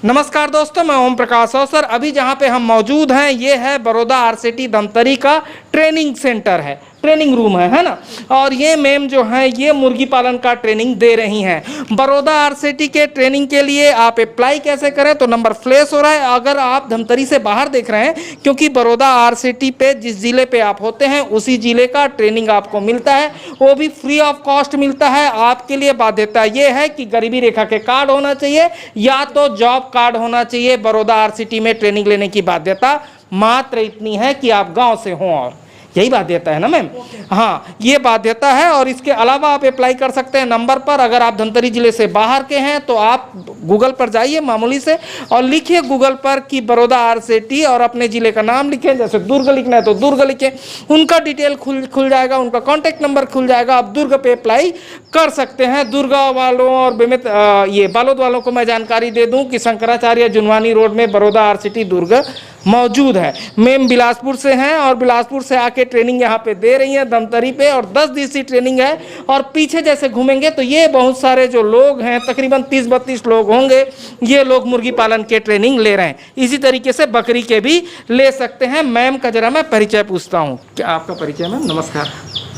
नमस्कार दोस्तों, मैं ओम प्रकाश अवसर। अभी जहां पे हम मौजूद हैं ये है बड़ौदा आरसीटी धमतरी का ट्रेनिंग सेंटर है, ट्रेनिंग रूम है ना। और ये मैम जो है ये मुर्गी पालन का ट्रेनिंग दे रही हैं। बड़ौदा आरसीटी के ट्रेनिंग के लिए आप अप्लाई कैसे करें, तो नंबर फ्लैश हो रहा है। अगर आप धमतरी से बाहर देख रहे हैं, क्योंकि बड़ौदा आरसीटी पे जिस जिले पे आप होते हैं उसी जिले का ट्रेनिंग आपको मिलता है, वो भी फ्री ऑफ कॉस्ट मिलता है। आपके लिए बाध्यता ये है कि गरीबी रेखा के कार्ड होना चाहिए या तो जॉब कार्ड होना चाहिए। बड़ौदा आरसीटी में ट्रेनिंग लेने की बाध्यता मात्र इतनी है कि आप गांव से हों, और यही बाध्यता है ना मैम। हाँ, ये बाध्यता है। और इसके अलावा आप अप्लाई कर सकते हैं नंबर पर। अगर आप धमतरी जिले से बाहर के हैं तो आप गूगल पर जाइए मामूली से और लिखिए गूगल पर कि बड़ौदा आरसीटी और अपने जिले का नाम लिखें। जैसे दुर्ग लिखना है तो दुर्ग लिखें, उनका डिटेल खुल जाएगा, उनका कॉन्टैक्ट नंबर खुल जाएगा। आप दुर्ग पे अप्लाई कर सकते हैं। दुर्ग वालों और बेमेत ये बालोद वालों को मैं जानकारी दे दूं कि शंकराचार्य जुनवानी रोड में बड़ौदा आरसीटी दुर्ग मौजूद है। मैम बिलासपुर से हैं और बिलासपुर से आके ट्रेनिंग यहाँ पे दे रही हैं धमतरी पे, और 10 दिवसीय ट्रेनिंग है। और पीछे जैसे घूमेंगे तो ये बहुत सारे जो लोग हैं, तकरीबन 30-32 लोग होंगे, ये लोग मुर्गी पालन के ट्रेनिंग ले रहे हैं। इसी तरीके से बकरी के भी ले सकते हैं। मैम का जरा मैं परिचय पूछता हूँ, क्या आपका परिचय मैम? नमस्कार।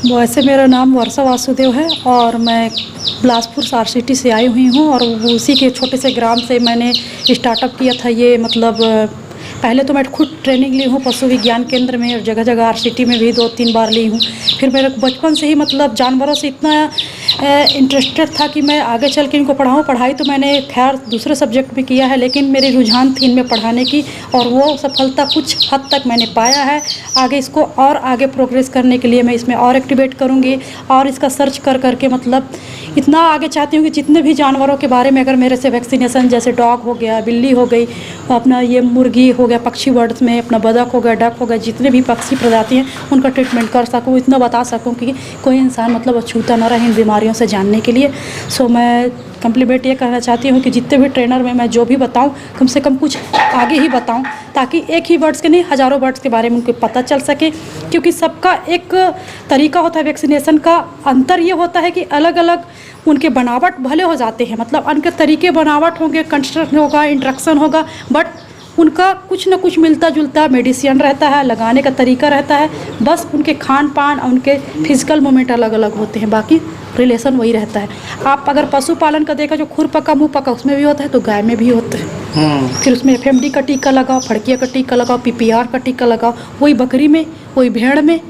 वैसे मेरा नाम वर्षा वासुदेव है और मैं बिलासपुर आरसीटी से आई हुई हूँ, और उसी के छोटे से ग्राम से मैंने स्टार्टअप किया था। ये मतलब पहले तो मैं खुद ट्रेनिंग ली हूँ पशु विज्ञान केंद्र में, और जगह जगह आरसीटी में भी 2-3 बार ली हूँ। फिर मेरे बचपन से ही मतलब जानवरों से इतना इंटरेस्टेड था कि मैं आगे चल के इनको पढ़ाऊँ। पढ़ाई तो मैंने खैर दूसरे सब्जेक्ट में किया है, लेकिन मेरी रुझान थी इनमें पढ़ाने की, और वो सफलता कुछ हद तक मैंने पाया है। आगे इसको और आगे प्रोग्रेस करने के लिए मैं इसमें और एक्टिवेट करूँगी, और इसका सर्च कर करके मतलब इतना आगे चाहती हूँ कि जितने भी जानवरों के बारे में अगर मेरे से वैक्सीनेशन, जैसे डॉग हो गया, बिल्ली हो गई, अपना ये मुर्गी हो गया, पक्षी वर्ड्स में अपना बतख हो गया, डक हो गया, जितने भी पक्षी प्रजाति हैं उनका ट्रीटमेंट कर सकूँ, इतना बता सकूँ कि कोई इंसान मतलब अछूता न रहे इन बीमारियों से जानने के लिए। सो मैं कम्प्लीमेंट ये कहना चाहती हूँ कि जितने भी ट्रेनर में मैं जो भी बताऊँ कम से कम कुछ आगे ही बताऊँ, ताकि एक ही बर्ड्स के नहीं हज़ारों बर्ड्स के बारे में उनको पता चल सके। क्योंकि सबका एक तरीका होता है वैक्सीनेशन का। अंतर ये होता है कि अलग अलग उनके बनावट भले हो जाते हैं, मतलब उनके तरीके बनावट होंगे, कंस्ट्रक्शन होगा, इंट्रक्शन होगा, बट उनका कुछ न कुछ मिलता जुलता मेडिसिन रहता है, लगाने का तरीका रहता है। बस उनके खान पान और उनके फिजिकल मूवमेंट अलग अलग होते हैं, बाकी रिलेशन वही रहता है। आप अगर पशुपालन का देखा, जो खुर पका मुँह पका उसमें भी होता है, तो गाय में भी होता है। फिर उसमें एफएमडी का टीका लगाओ, फड़किया का टीका लगाओ, पीपीआर का टीका लगाओ, वही बकरी में, वही भेड़ में,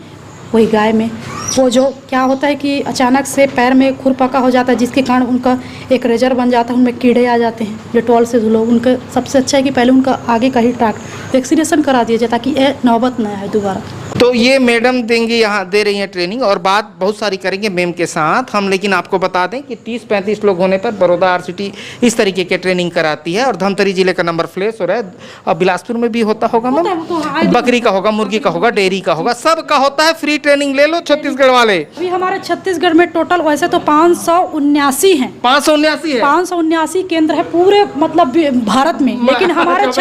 वही गाय में। वो जो क्या होता है कि अचानक से पैर में खुरपका हो जाता है, जिसके कारण उनका एक रेजर बन जाता है, उनमें कीड़े आ जाते हैं, डेटॉल से धुलो। उनका सबसे अच्छा है कि पहले उनका आगे का ही वैक्सीनेशन करा दिया जाए, ताकि ये नौबत ना आए दोबारा। तो ये मैडम देंगी, यहाँ दे रही हैं ट्रेनिंग, और बात बहुत सारी करेंगे मैम के साथ हम। लेकिन आपको बता दें कि 30-35 लोग होने पर बड़ौदा आरसीटी इस तरीके के ट्रेनिंग कराती है। और धमतरी जिले का नंबर फ्लैश हो रहा है। और बिलासपुर में भी होता होगा मैम, बकरी का होगा, मुर्गी का होगा, डेयरी का होगा, सब का होता है। फ्री ट्रेनिंग ले लो छत्तीसगढ़ वाले। अभी हमारे छत्तीसगढ़ में टोटल वैसे तो 579 हैं। 579 है, 579 केंद्र है पूरे मतलब भारत में। लेकिन हमारे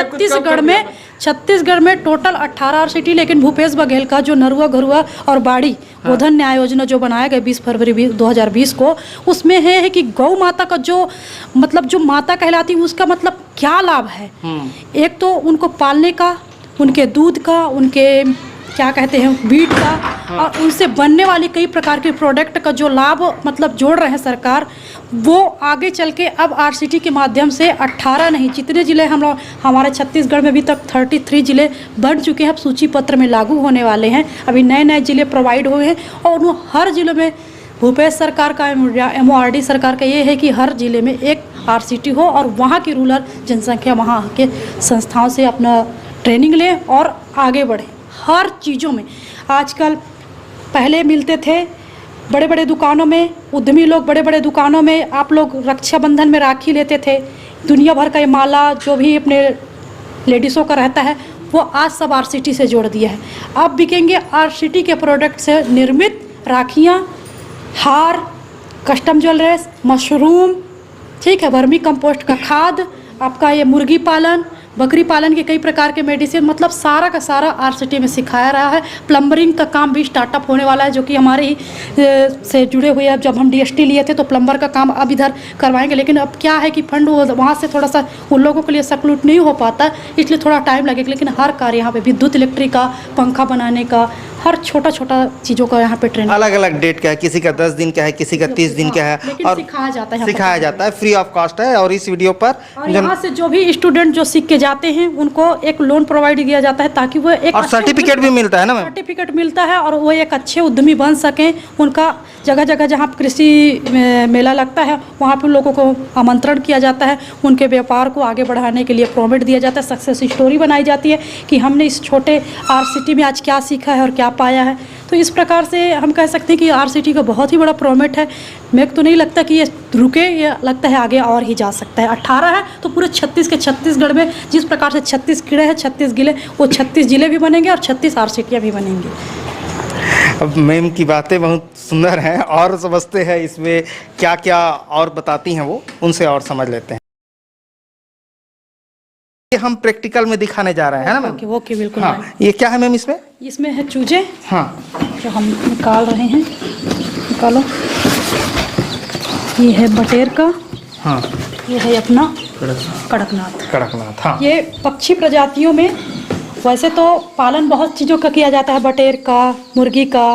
छत्तीसगढ़ में टोटल 18 आरसीटी। लेकिन भूपेश बघेल का जो नरुआ घरुआ और बाड़ी गोधन न्याय योजना जो बनाया गया 20 फरवरी 2020 को, उसमें है कि गौ माता का जो मतलब जो माता कहलाती है उसका मतलब क्या लाभ है। एक तो उनको पालने का, उनके दूध का, उनके क्या कहते हैं बीट का, और उनसे बनने वाली कई प्रकार के प्रोडक्ट का जो लाभ मतलब जोड़ रहे हैं सरकार, वो आगे चल के अब आरसीटी के माध्यम से 18 नहीं, जितने ज़िले हम लोग हमारे छत्तीसगढ़ में अभी तक 33 ज़िले बन चुके हैं, अब सूची पत्र में लागू होने वाले हैं। अभी नए नए ज़िले प्रोवाइड हुए हैं, और वो हर ज़िले में भूपेश सरकार का MORD सरकार का ये है कि हर ज़िले में एक आरसीटी हो, और वहाँ की रूरल जनसंख्या वहाँ के संस्थाओं से अपना ट्रेनिंग लें और आगे बढ़ें हर चीज़ों में। आजकल पहले मिलते थे बड़े बड़े दुकानों में, उद्यमी लोग बड़े बड़े दुकानों में, आप लोग रक्षाबंधन में राखी लेते थे, दुनिया भर का ये माला जो भी अपने लेडीज़ों का रहता है, वो आज सब आरसीटी से जोड़ दिया है। अब बिकेंगे आरसीटी के प्रोडक्ट से निर्मित राखियाँ, हार, कस्टम ज्वेलरीज, मशरूम, ठीक है, वर्मी कंपोस्ट का खाद, आपका ये मुर्गी पालन, बकरी पालन के कई प्रकार के मेडिसिन, मतलब सारा का सारा आरसीटी में सिखाया रहा है। प्लम्बरिंग का काम भी स्टार्टअप होने वाला है, जो कि हमारे ही से जुड़े हुए हैं। जब हम डीएसटी लिए थे तो प्लम्बर का काम अब इधर करवाएंगे, लेकिन अब क्या है कि फंड वहाँ से थोड़ा सा उन लोगों के लिए सक्लूट नहीं हो पाता, इसलिए थोड़ा टाइम लगेगा। लेकिन हर कार्य यहाँ पे विद्युत इलेक्ट्रिक का, पंखा बनाने का, हर छोटा छोटा चीज़ों का यहाँ पे ट्रेनिंग अलग अलग डेट का है, किसी का 10 दिन का है, किसी का 30 दिन का है, लेकिन और सिखाया जाता है फ्री ऑफ कॉस्ट है। और इस वीडियो पर और यहाँ से जो भी स्टूडेंट जो सीख के जाते हैं उनको एक लोन प्रोवाइड किया जाता है, ताकि वो एक और सर्टिफिकेट भी मिलता है ना मैम? सर्टिफिकेट मिलता है और वो एक अच्छे उद्यमी बन सकें। उनका जगह जगह जहाँ कृषि मेला लगता है वहाँ पर लोगों को आमंत्रण किया जाता है, उनके व्यापार को आगे बढ़ाने के लिए प्रोमोट दिया जाता है, सक्सेस स्टोरी बनाई जाती है कि हमने इस छोटे आरसीटी में आज क्या सीखा है और क्या पाया है। तो इस प्रकार से हम कह सकते हैं कि आरसीटी का बहुत ही बड़ा प्रोमेट है। मेरे को तो नहीं लगता कि ये रुके, ये लगता है आगे और ही जा सकता है। 18 है तो पूरे 36 के छत्तीसगढ़ में जिस प्रकार से 36 कीड़े हैं, 36 जिले, वो 36 जिले भी बनेंगे और 36 आरसीटियाँ भी बनेंगी। अब मैम की बातें बहुत सुंदर हैं और समझते हैं इसमें क्या क्या और बताती हैं वो, उनसे और समझ लेते हैं। ये हम प्रैक्टिकल में दिखाने जा रहे हैं ना मैम? ओके बिल्कुल। हाँ, ये क्या है मैम इसमें? इसमें है चूजे, हाँ, जो हम निकाल रहे हैं, निकालो। ये है बटेर का, हाँ, ये है अपना कड़कनाथ। कड़कनाथ, हाँ। ये पक्षी प्रजातियों में वैसे तो पालन बहुत चीज़ों का किया जाता है, बटेर का, मुर्गी का,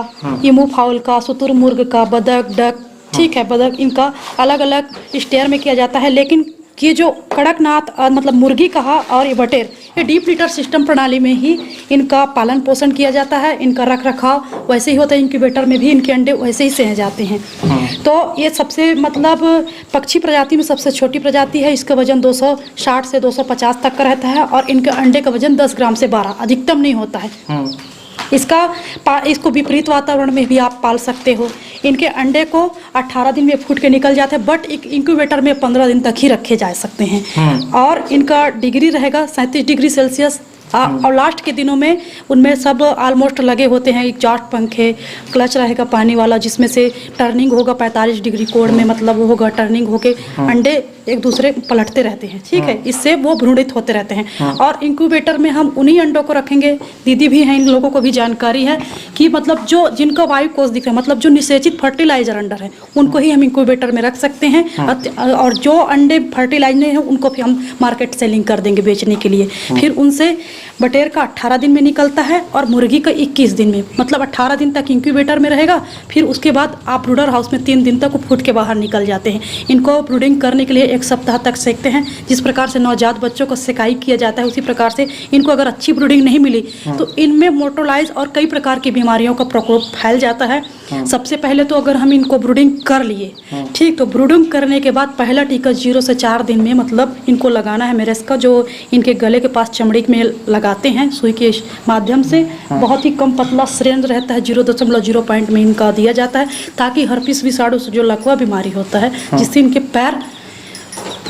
ईमू फाउल का, शुतुरमुर्ग का, बदक, डक, ठीक है, बदक, इनका अलग अलग स्टेयर में किया जाता है। लेकिन ये जो कड़कनाथ मतलब मुर्गी कहा और ये बटेर, ये डीप लिटर सिस्टम प्रणाली में ही इनका पालन पोषण किया जाता है। इनका रख रखाव वैसे ही होता है, इंक्यूबेटर में भी इनके अंडे वैसे ही सेह जाते हैं। तो ये सबसे मतलब पक्षी प्रजाति में सबसे छोटी प्रजाति है। इसका वजन 260 से 250 तक का रहता है और इनके अंडे का वजन 10 ग्राम से 12, अधिकतम नहीं होता है। इसको विपरीत वातावरण में भी आप पाल सकते हो। इनके अंडे को 18 दिन में फूट के निकल जाते हैं, बट एक इंक्यूबेटर में 15 दिन तक ही रखे जा सकते हैं। और इनका डिग्री रहेगा 37 डिग्री सेल्सियस। और लास्ट के दिनों में उनमें सब ऑलमोस्ट लगे होते हैं एग्जॉस्ट पंखे, क्लच रहेगा पानी वाला, जिसमें से टर्निंग होगा 45 डिग्री कोण में, मतलब वो होगा टर्निंग होके अंडे एक दूसरे पलटते रहते हैं, ठीक है, इससे वो भ्रूणित होते रहते हैं। और इंक्यूबेटर में हम उन्हीं अंडों को रखेंगे। दीदी भी हैं, इन लोगों को भी जानकारी है कि मतलब जो जिनका वायु कोष दिख रहा है, मतलब जो निषेचित फर्टिलाइजर अंडर है, उनको ही हम इंक्यूबेटर में रख सकते हैं। और जो अंडे फर्टिलाइज नहीं है उनको भी हम मार्केट सेलिंग कर देंगे बेचने के लिए। फिर उनसे बटेर का 18 दिन में निकलता है और मुर्गी का 21 दिन में, मतलब 18 दिन तक इंक्यूबेटर में रहेगा। फिर उसके बाद आप ब्रूडर हाउस में 3 दिन तक वो फूट के बाहर निकल जाते हैं। इनको ब्रूडिंग करने के लिए 1 सप्ताह तक सेकते हैं। जिस प्रकार से नवजात बच्चों को सिकाई किया जाता है, उसी प्रकार से इनको अगर अच्छी ब्रूडिंग नहीं मिली तो इनमें मोटोलाइज और कई प्रकार की बीमारियों का प्रकोप फैल जाता है। सबसे पहले तो अगर हम इनको ब्रूडिंग कर लिए, ठीक, तो ब्रूडिंग करने के बाद पहला टीका 0 से 4 दिन में मतलब इनको लगाना है मेरेस का, जो इनके गले के पास चमड़ी में लगाते हैं सुई के माध्यम से। बहुत ही कम पतला सिरिंज रहता है, 0.0 पॉइंट में इनका दिया जाता है, ताकि हर्पिस विषाणु से जो लकवा बीमारी होता है, जिससे इनके पैर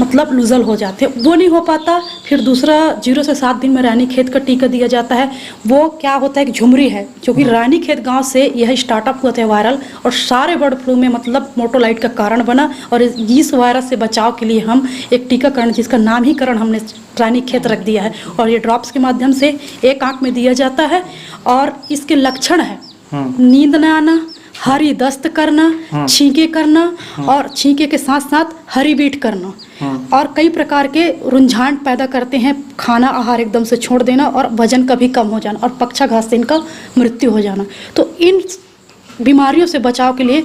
मतलब लूजल हो जाते हैं, वो नहीं हो पाता। फिर दूसरा 0 से 7 दिन में रानीखेत का टीका दिया जाता है। वो क्या होता है कि झुमरी है, जो कि रानीखेत गांव से यह स्टार्टअप हुआ था वायरल, और सारे बर्ड फ्लू में मतलब मोटोलाइट का कारण बना। और इस वायरस से बचाव के लिए हम एक टीकाकरण, जिसका नाम ही करण हमने रानीखेत रख दिया है, और ये ड्रॉप्स के माध्यम से एक आँख में दिया जाता है। और इसके लक्षण है नींद न आना, हरी दस्त करना, छींके करना, और छींके के साथ साथ हरी बीट करना, और कई प्रकार के रुझान पैदा करते हैं। खाना आहार एकदम से छोड़ देना और वजन कभी कम हो जाना, और पक्षाघात से इनका मृत्यु हो जाना। तो इन बीमारियों से बचाव के लिए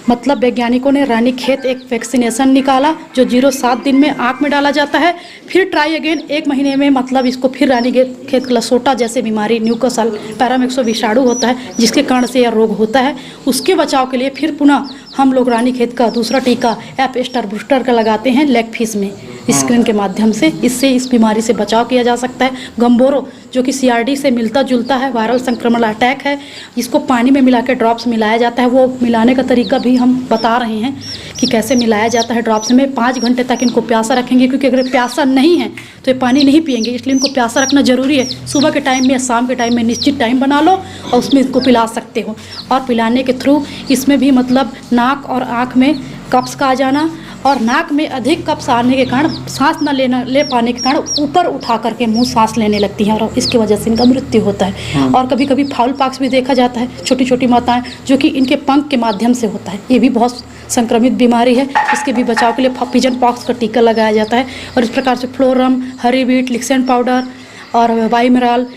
मतलब वैज्ञानिकों ने रानीखेत एक वैक्सीनेशन निकाला, जो 0-7 दिन में आँख में डाला जाता है। फिर ट्राई अगेन 1 महीने में मतलब इसको फिर रानीखेत लसोटा जैसे बीमारी, न्यूकासल पैरामिक्सो विषाणु होता है, जिसके कारण से यह रोग होता है, उसके बचाव के लिए फिर पुनः हम लोग रानीखेत का दूसरा टीका एप स्टार बूस्टर का लगाते हैं लेग फिश में स्क्रीन के माध्यम से। इससे इस बीमारी से बचाव किया जा सकता है। गम्बोरो, जो कि CRD से मिलता जुलता है, वायरल संक्रमण अटैक है, इसको पानी में मिला के ड्रॉप्स मिलाया जाता है। वो मिलाने का तरीका भी हम बता रहे हैं कि कैसे मिलाया जाता है ड्रॉप्स में। 5 घंटे तक इनको प्यासा रखेंगे, क्योंकि अगर प्यासा नहीं है तो ये पानी नहीं पिएंगे, इसलिए इनको प्यासा रखना जरूरी है। सुबह के टाइम में या शाम के टाइम में निश्चित टाइम बना लो और उसमें इसको पिला सकते हो। और पिलाने के थ्रू इसमें भी मतलब नाक और आँख में कप्स का आ जाना और नाक में अधिक कब्ज आने के कारण सांस न ले पाने के कारण ऊपर उठा करके मुंह सांस लेने लगती हैं और इसकी वजह से इनका मृत्यु होता है। और कभी कभी फाउल पॉक्स भी देखा जाता है, छोटी छोटी माताएं, जो कि इनके पंख के माध्यम से होता है। ये भी बहुत संक्रमित बीमारी है, इसके भी बचाव के लिए पिजन पॉक्स का टीका लगाया जाता है। और इस प्रकार से फ्लोरम, हरी बीट, लिक्सेन पाउडर और वाइमराल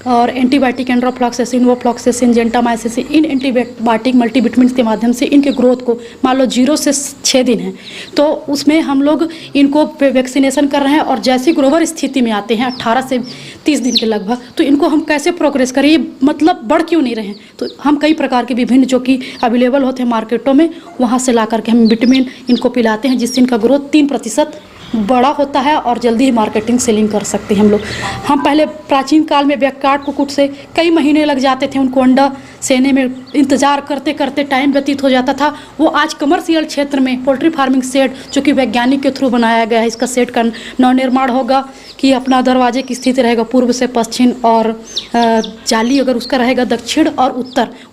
और एंटीबायोटिक एंड्रोफ्लॉक्सेसिन, वोफ्लॉक्सेसिन, जेंटामाइसिन, इन एंटीबायोटिक मल्टीविटामिन के माध्यम से इनके ग्रोथ को, मान लो 0 से 6 दिन है तो उसमें हम लोग इनको वैक्सीनेशन कर रहे हैं। और जैसी ग्रोवर स्थिति में आते हैं 18 से 30 दिन के लगभग, तो इनको हम कैसे प्रोग्रेस करें, ये मतलब बढ़ क्यों नहीं रहे हैं। तो हम कई प्रकार के विभिन्न जो कि अवेलेबल होते हैं मार्केटों में, वहाँ से ला करके हम विटामिन इनको पिलाते हैं, जिससे इनका ग्रोथ 3% बड़ा होता है और जल्दी ही मार्केटिंग सेलिंग कर सकते हैं हम लोग। हम पहले प्राचीन काल में बैकयार्ड कुक्कुट से कई महीने लग जाते थे उनको अंडा सेने में, इंतज़ार करते करते टाइम व्यतीत हो जाता था। वो आज कमर्शियल क्षेत्र में पोल्ट्री फार्मिंग सेट, जो कि वैज्ञानिक के थ्रू बनाया गया है, इसका सेट का नवनिर्माण होगा कि अपना दरवाजे की स्थिति रहेगा पूर्व से पश्चिम और जाली अगर उसका रहेगा दक्षिण और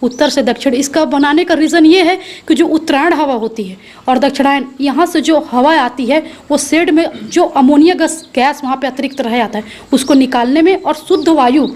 उत्तर से दक्षिण। इसका बनाने का रीज़न ये है कि जो उत्तरायण हवा होती है और दक्षिणायन, यहाँ से जो हवा आती है वो शेड में जो अमोनिया गैस वहाँ पे अतिरिक्त रह जाता है, उसको निकालने में और शुद्ध वायु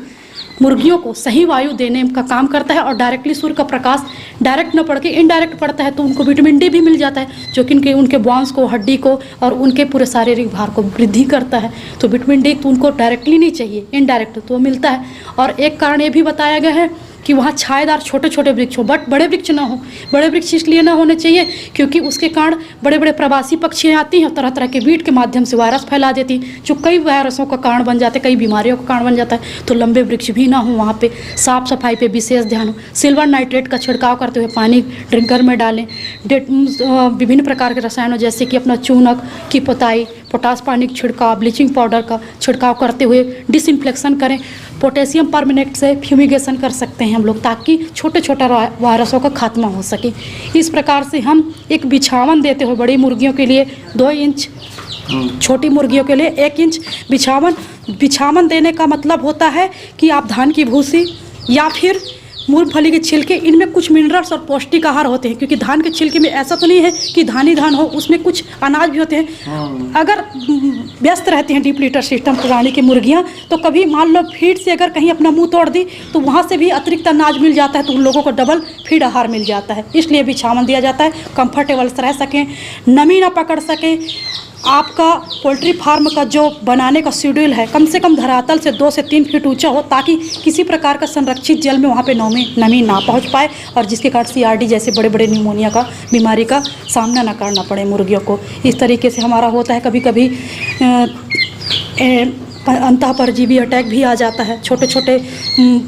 मुर्गियों को सही वायु देने का काम करता है। और डायरेक्टली सूर्य का प्रकाश डायरेक्ट न पड़ के इनडायरेक्ट पड़ता है, तो उनको विटामिन डी भी मिल जाता है, जो कि उनके बॉन्स को, हड्डी को और उनके पूरे शारीरिक भार को वृद्धि करता है। तो विटामिन डी तो उनको डायरेक्टली नहीं चाहिए, इनडायरेक्ट तो मिलता है। और एक कारण ये भी बताया गया है कि वहाँ छायेदार छोटे छोटे वृक्ष हो, बट बड़े वृक्ष ना हो। बड़े वृक्ष इसलिए ना होने चाहिए क्योंकि उसके कारण बड़े बड़े प्रवासी पक्षियाँ आती हैं और तरह तरह के वीड के माध्यम से वायरस फैला देती हैं, जो कई वायरसों का कारण बन जाते हैं, कई बीमारियों का कारण बन जाता है। तो लंबे वृक्ष भी ना हो, वहाँ पे साफ सफाई पे विशेष ध्यान हो। सिल्वर नाइट्रेट का छिड़काव करते हुए पानी ड्रिंकर में डालें। विभिन्न प्रकार के रसायनों जैसे कि अपना चूनक की पोताई, पोटास पानी का छिड़काव, ब्लीचिंग पाउडर का छिड़काव करते हुए डिसइंफेक्शन करें। पोटेशियम परमेनेट से फ्यूमिगेशन कर सकते हैं हम लोग, ताकि छोटे छोटे वायरसों का खात्मा हो सके। इस प्रकार से हम एक बिछावन देते हुए बड़ी मुर्गियों के लिए 2 इंच, छोटी मुर्गियों के लिए 1 इंच बिछावन देने का मतलब होता है कि आप धान की भूसी या फिर मूंगफली के छिलके, इनमें कुछ मिनरल्स और पौष्टिक आहार होते हैं। क्योंकि धान के छिलके में ऐसा तो नहीं है कि धान ही धान हो, उसमें कुछ अनाज भी होते हैं। अगर व्यस्त रहते हैं डीप लीटर सिस्टम प्राणी की मुर्गियां, तो कभी मान लो फीड से अगर कहीं अपना मुंह तोड़ दी तो वहाँ से भी अतिरिक्त अनाज मिल जाता है, तो उन लोगों को डबल फीड आहार मिल जाता है। इसलिए बिछावन दिया जाता है, कंफर्टेबल रह सकें, नमी ना पकड़ सके। आपका पोल्ट्री फार्म का जो बनाने का शेड्यूल है कम से कम धरातल से 2 से 3 फीट ऊंचा हो, ताकि किसी प्रकार का संरक्षित जल में वहाँ पे नमी ना पहुँच पाए और जिसके कारण CRD जैसे बड़े बड़े निमोनिया का बीमारी का सामना ना करना पड़े मुर्गियों को। इस तरीके से हमारा होता है। कभी कभी अंतः परजीवी अटैक भी आ जाता है। छोटे छोटे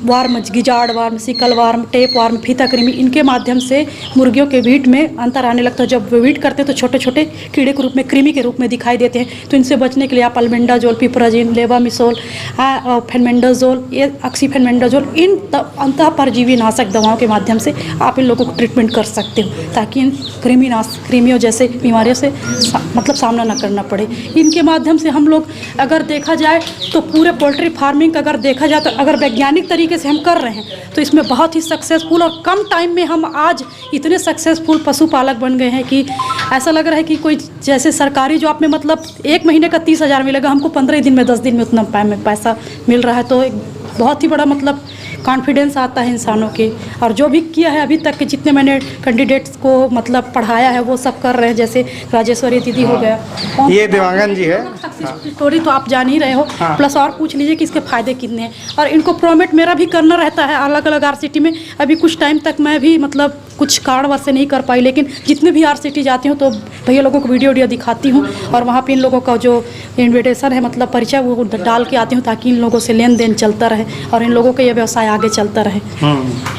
वार्म, गिजाड़ worm, sickle worm, tape worm, फीता कृमि, इनके माध्यम से मुर्गियों के वीट में अंतर आने लगता है। जब वीट करते हैं तो छोटे छोटे कीड़े के रूप में, कृमि के रूप में दिखाई देते हैं। तो इनसे बचने के लिए आप अल्बेंडाजोल, पिपराजिन, लेवामिसोल, फेनमेंडाजोल, ऑक्सीफेनमेंडाजोल, इन अंतः परजीवी नाशक दवाओं के माध्यम से आप इन लोगों को ट्रीटमेंट कर सकते हो, ताकि इन कृमियों जैसे बीमारियों से मतलब सामना न करना पड़े। इनके माध्यम से हम लोग अगर देखा जाए तो पूरे पोल्ट्री फार्मिंग अगर देखा जाए तो अगर वैज्ञानिक तरीके से हम कर रहे हैं तो इसमें बहुत ही सक्सेसफुल और कम टाइम में हम आज इतने सक्सेसफुल पशुपालक बन गए हैं कि ऐसा लग रहा है कि कोई जैसे सरकारी जॉब में मतलब 1 महीने का 30,000 मिलेगा, हमको 15 दिन में 10 दिन में उतना पैसा मिल रहा है। तो एक बहुत ही बड़ा मतलब कॉन्फिडेंस आता है इंसानों के। और जो भी किया है अभी तक के जितने मैंने कैंडिडेट्स को मतलब पढ़ाया है वो सब कर रहे हैं, जैसे राजेश्वरी दीदी हो गया, ये देवांगन जी है। स्टोरी तो आप जान ही रहे हो, प्लस और पूछ लीजिए कि इसके फ़ायदे कितने हैं। और इनको प्रोमेट मेरा भी करना रहता है अलग अलग RCT में। अभी कुछ टाइम तक मैं भी मतलब कुछ कारणवश से नहीं कर पाई, लेकिन जितने भी RCT जाती हूँ तो भैया लोगों को वीडियो दिखाती हूँ और वहाँ पे इन लोगों का जो इन्विटेशन है मतलब परिचय वो डाल के आती हूँ, ताकि इन लोगों से लेन देन चलता रहे और इन लोगों का ये व्यवसाय आगे चलता रहे।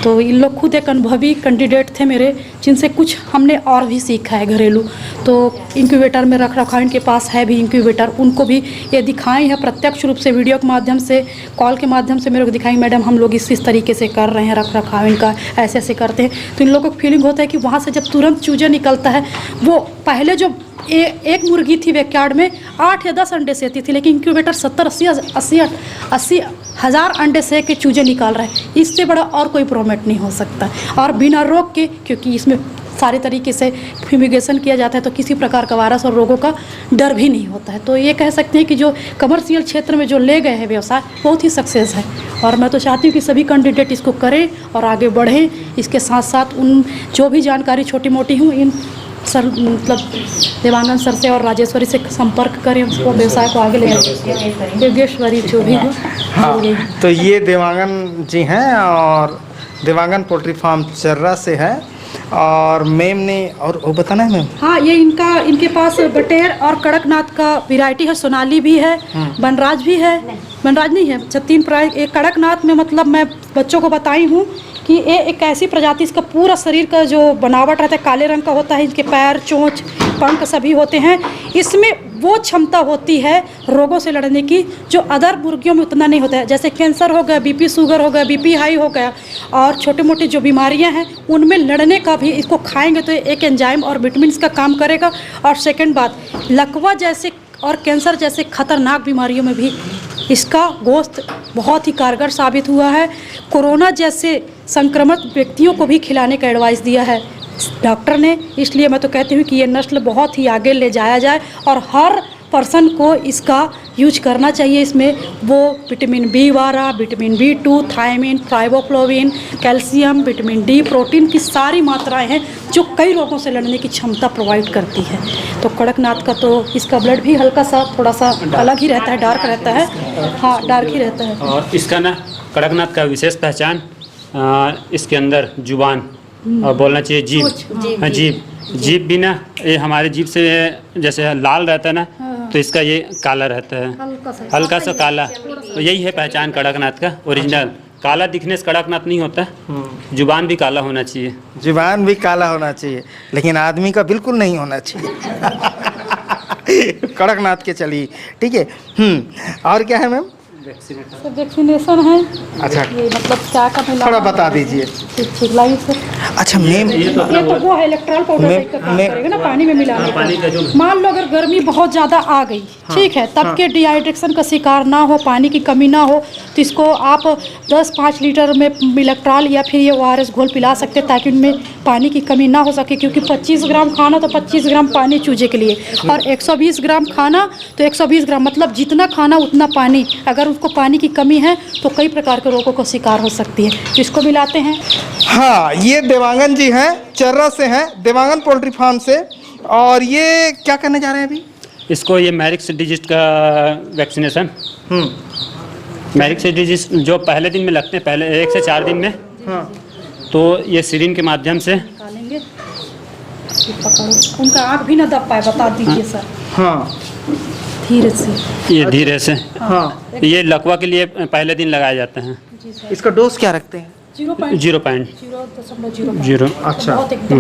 तो इन लोग खुद एक अनुभवी कैंडिडेट थे मेरे, जिनसे कुछ हमने और भी सीखा है घरेलू। तो इंक्यूबेटर में रख रखा, इनके पास है भी इंक्यूबेटर, उनको भी ये दिखाई है प्रत्यक्ष रूप से, वीडियो के माध्यम से, कॉल के माध्यम से मेरे को दिखाई, मैडम हम लोग इस तरीके से कर रहे हैं, रख रखाव इनका ऐसे ऐसे करते हैं। तो इन लोगों को फीलिंग होता है कि वहाँ से जब तुरंत चूजा निकलता है, वो पहले जो एक मुर्गी थी बैकयार्ड में 8 या 10 अंडे सेती थी, लेकिन इंक्यूबेटर 70-80 हज़ार अंडे से के चूजे निकाल रहा है। इससे बड़ा और कोई प्रोमेट नहीं हो सकता और बिना रोक के, क्योंकि इसमें सारे तरीके से फ्यूमिगेशन किया जाता है, तो किसी प्रकार का वायरस और रोगों का डर भी नहीं होता है। तो ये कह सकते हैं कि जो कमर्शियल क्षेत्र में जो ले गए हैं व्यवसाय, बहुत ही सक्सेस है। और मैं तो चाहती हूँ कि सभी कैंडिडेट इसको करें और आगे बढ़ें। इसके साथ साथ उन जो भी जानकारी छोटी मोटी हूँ, इन सर मतलब देवांगन सर से और राजेश्वरी से संपर्क करें, उसको व्यवसाय को आगे ले जाए। योगेश्वरी जो भी हो। हाँ, तो ये देवांगन जी हैं और देवांगन पोल्ट्री फार्म चर्रा से है। और मैम ने और वो बताना है मैम? हाँ, ये इनके पास बटेर और कड़कनाथ का वैरायटी है, सोनाली भी है, बनराज भी है, बनराज नहीं है, 3 प्राय। एक कड़कनाथ में मतलब मैं बच्चों को बताई हूँ कि ये एक ऐसी प्रजाति, इसका पूरा शरीर का जो बनावट रहता है काले रंग का होता है, इसके पैर, चोंच, पंख सभी होते हैं। इसमें वो क्षमता होती है रोगों से लड़ने की जो अदर मुर्गियों में उतना नहीं होता है। जैसे कैंसर हो गया, बीपी शुगर हो गया, बीपी हाई हो गया और छोटे मोटे जो बीमारियां हैं उनमें लड़ने का भी, इसको खाएंगे तो एक एंजाइम और विटामिन का काम करेगा। और सेकंड बात, लकवा जैसे और कैंसर जैसे खतरनाक बीमारियों में भी इसका गोश्त बहुत ही कारगर साबित हुआ है। कोरोना जैसे संक्रमित व्यक्तियों को भी खिलाने का एडवाइस दिया है डॉक्टर ने। इसलिए मैं तो कहती हूँ कि ये नस्ल बहुत ही आगे ले जाया जाए और हर पर्सन को इसका यूज करना चाहिए। इसमें वो vitamin B12, vitamin B2, thiamine, riboflavin, calcium, vitamin D, protein की सारी मात्राएं हैं जो कई रोगों से लड़ने की क्षमता प्रोवाइड करती है। तो कड़कनाथ का तो इसका ब्लड भी हल्का सा थोड़ा सा अलग ही रहता है, डार्क रहता है। हाँ, डार्क ही रहता है। और इसका ना कड़कनाथ का विशेष पहचान इसके अंदर जुबान और बोलना चाहिए जीभ। हाँ, जीभ भी ना, ये हमारे जीभ से जैसे लाल रहता है ना, तो इसका ये काला रहता है, हल्का सा काला। तो यही है पहचान कड़कनाथ का ओरिजिनल। काला दिखने से कड़कनाथ नहीं होता, जुबान भी काला होना चाहिए। जुबान भी काला होना चाहिए, लेकिन आदमी का बिल्कुल नहीं होना चाहिए। कड़कनाथ के चलिए, ठीक है। और क्या है मैम? वैक्सीनेशन है। अच्छा, ये मतलब क्या का थोड़ा बता दीजिए। ठीक लाइन से। अच्छा मैम, ये तो वो है इलेक्ट्रॉल पाउडर टाइप का काम करेगा ना, पानी में मिलाने का। मान लो अगर गर्मी बहुत ज़्यादा आ गई, ठीक है, तब के डिहाइड्रेशन का शिकार ना हो, पानी की कमी ना हो, तो इसको आप 10-5 लीटर में इलेक्ट्रॉल या फिर ये ORS घोल पिला सकते हैं ताकि उनमें पानी की कमी ना हो सके। क्योंकि 25 ग्राम खाना तो 25 ग्राम पानी चूजे के लिए, और 120 ग्राम खाना तो 120 ग्राम, मतलब जितना खाना उतना पानी। अगर उसको पानी की कमी है तो कई प्रकार के रोगों का शिकार हो सकती है। इसको मिलाते हैं। हाँ, ये देवांगन जी हैं, चर्रा से हैं, देवांगन पोल्ट्री फार्म से। और ये क्या करने जा रहे हैं अभी? इसको ये मैरिक्स डिजीज का वैक्सीनेशन, मैरिक्स डिजीज जो पहले दिन में लगते हैं, पहले 1 से 4 दिन में। हाँ, तो ये सिरिंज के माध्यम से निकालेंगे। उनका आँख भी ना दब पाए, बता दीजिए सर। हाँ, धीरे से, ये धीरे से। हाँ, ये लकवा के लिए पहले दिन लगाए जाते हैं। इसका डोज क्या रखते हैं? 0.0. अच्छा, बहुत एकदम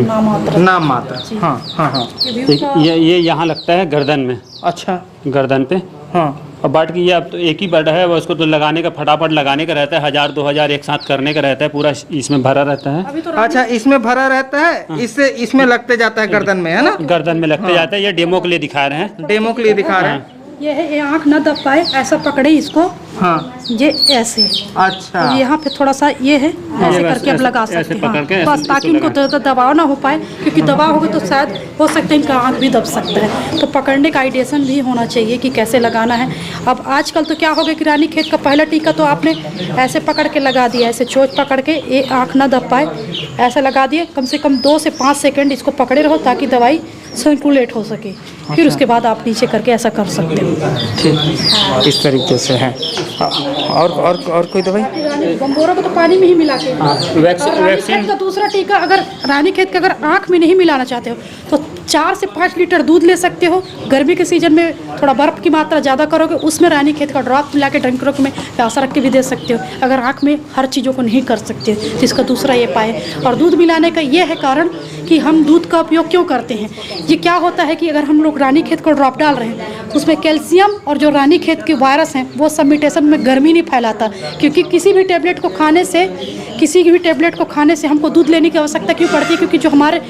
नाम मात्र। हाँ हाँ हाँ, ये यहाँ लगता है गर्दन में। अच्छा, गर्दन पे। हाँ। और बर्ड की ये अब तो एक ही बर्ड है, वो उसको तो लगाने का फटाफट लगाने का रहता है, 1000-2000 एक साथ करने का रहता है, पूरा इसमें भरा रहता है। अच्छा, इसमें भरा रहता है, इससे इसमें लगते जाता है गर्दन में, है ना? गर्दन में लगते जाता है। ये डेमो के लिए दिखा रहे हैं, डेमो के लिए दिखा रहे हैं। ये है, ये आँख न दब पाए ऐसा पकड़े इसको। हाँ, ये ऐसे। अच्छा, तो यहाँ पे थोड़ा सा ये है, ऐसे करके आप लगा सकते हैं। हाँ, बस ताकि इनको दबाव ना हो पाए, क्योंकि दबाव होगा तो शायद हो सकता है इनका आँख भी दब सकता है। तो पकड़ने का आइडिएशन भी होना चाहिए कि कैसे लगाना है। अब आजकल तो क्या हो गया कि रानीखेत का पहला टीका तो आपने ऐसे पकड़ के लगा दिया, ऐसे चोंच पकड़ के, ये आँख ना दब पाए ऐसा लगा दिए। कम से कम 2 से 5 सेकेंड इसको पकड़े रहो ताकि दवाई सर्कुलेट हो सके। फिर उसके बाद आप नीचे करके ऐसा कर सकते हो। ठीक, इस तरीके से है। और कोई दवाई? बम्बोरा को तो पानी में ही मिला के। वैक्सीन का दूसरा टीका अगर रानीखेत का अगर आँख में नहीं मिलाना चाहते हो तो 4 से 5 लीटर दूध ले सकते हो। गर्मी के सीजन में थोड़ा बर्फ़ की मात्रा ज़्यादा करोगे, उसमें रानीखेत का ड्रॉप मिला के ड्रिंकरों में प्यासा रख के भी दे सकते हो। अगर आँख में हर चीज़ों को नहीं कर सकते तो इसका दूसरा ये पाए। और दूध मिलाने का ये है कारण कि हम दूध का उपयोग क्यों करते हैं। ये क्या होता है कि अगर हम लोग रानीखेत को ड्रॉप डाल रहे हैं तो उसमें कैल्शियम और जो रानीखेत के वायरस हैं वो सब म्यूटेशन में गर्मी नहीं फैलाता। क्योंकि किसी भी टेबलेट को खाने से हमको दूध लेने की आवश्यकता क्यों पड़ती है? क्योंकि जो हमारे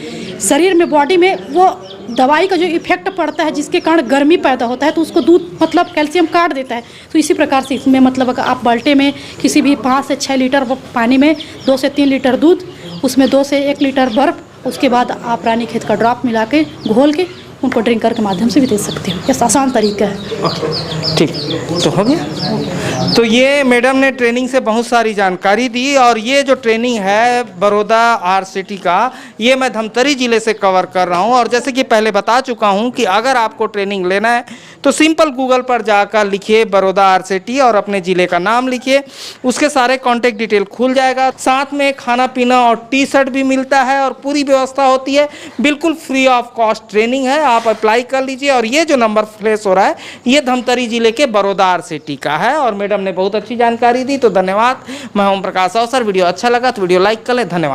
शरीर में, बॉडी में वो दवाई का जो इफेक्ट पड़ता है जिसके कारण गर्मी पैदा होता है, तो उसको दूध मतलब कैल्शियम काट देता है। तो इसी प्रकार से इसमें मतलब अगर आप बाल्टे में किसी भी 5 से 6 लीटर पानी में 2 से 3 लीटर दूध, उसमें 2 से 1 लीटर बर्फ़ उसके बाद आप रानीखेत का ड्रॉप मिला के घोल के उनको ड्रिंकर के माध्यम से भी दे सकते हो। ये आसान तरीका है। ओके, ठीक, तो हो गया। तो ये मैडम ने ट्रेनिंग से बहुत सारी जानकारी दी और ये जो ट्रेनिंग है बड़ौदा आरसीटी का, ये मैं धमतरी ज़िले से कवर कर रहा हूँ। और जैसे कि पहले बता चुका हूँ कि अगर आपको ट्रेनिंग लेना है तो सिंपल गूगल पर जाकर लिखिए बड़ौदा आरसीटी और अपने ज़िले का नाम लिखिए, उसके सारे कॉन्टेक्ट डिटेल खुल जाएगा। साथ में खाना पीना और टी शर्ट भी मिलता है और पूरी व्यवस्था होती है, बिल्कुल फ्री ऑफ कॉस्ट ट्रेनिंग है। आप अप्लाई कर लीजिए। और ये जो नंबर फ्लैश हो रहा है ये धमतरी जिले के बड़ौदा आरसीटी का है और मैडम ने बहुत अच्छी जानकारी दी। तो धन्यवाद। मैं ओम प्रकाश अवसर। वीडियो अच्छा लगा तो वीडियो लाइक कर लें। धन्यवाद।